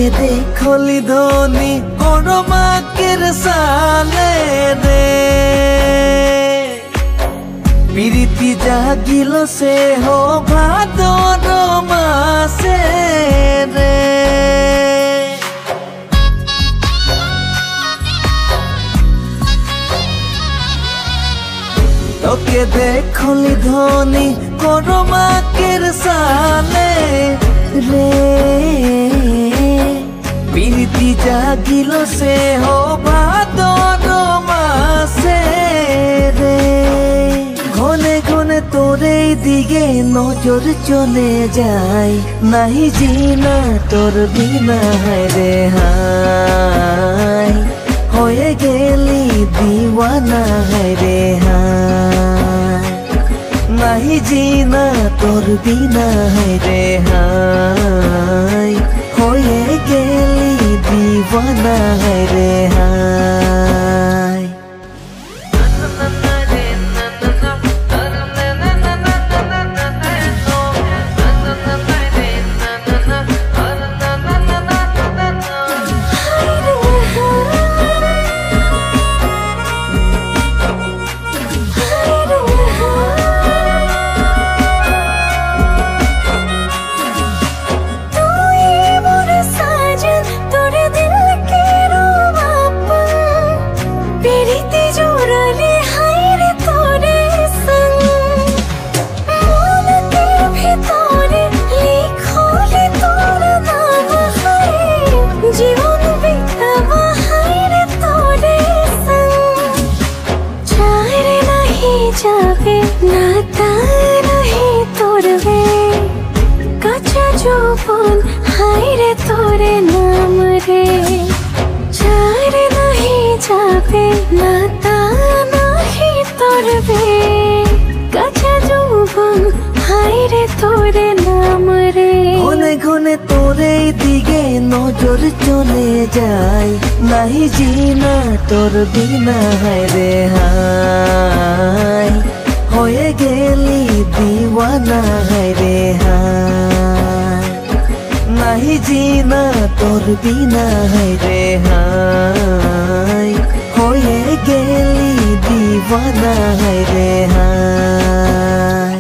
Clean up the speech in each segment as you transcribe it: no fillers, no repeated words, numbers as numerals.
देखली धोनी माकेर साले रे प्रीति जागिल से हो भादर मासे रे तोके देखली धोनी माकेर साले रे प्रीति जागिल से हो भादर मासे रे घने घने तोरे दिगे नजर चले जाए नहीं जीना तोर बिना है रे हाय होए गेली दीवाना है रे हाय नहीं जीना तोर बिना है रे हाय होए गेली दीवाना है रे हाय जावे नाता नहीं तोड़वे कच्चा जोबन हाय रे तोरे नाम रे चार नहीं जावे नाता नहीं तोड़वे कच्चा जोबन हाय रे तोरे नाम रे घने घने तोरे दिगे नजर चले जाए नहीं जीना तोर बिना है रे हाय होए गेली दीवाना है रे हाय नहीं जीना तोर बिना है रे हाय होए गेली दीवाना है रे हाय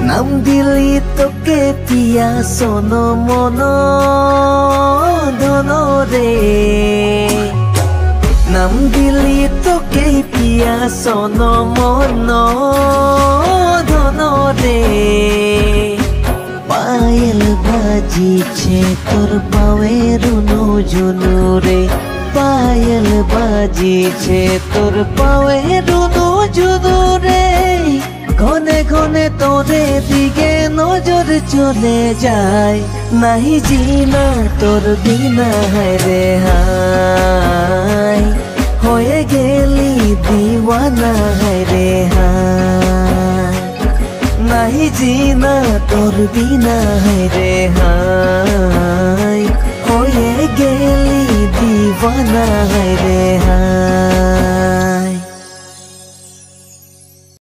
नाम दिली तोके पिया सोनो मोनो धनो रे नाम दिली तोके पिया सोनो मोनो धनो रे पायल बाजी छे तोर पावे रुनु जुनु रे पायल बाजी छे तोर पावे रुनु जुनु रे घने घने तोरे दिगे नजर चले जाए नहीं जीना तोर बिना है रे हाय होए गेली दीवाना है रे हाय नहीं जीना तोर बिना है रे हाय होए गेली दीवाना है रे हाय।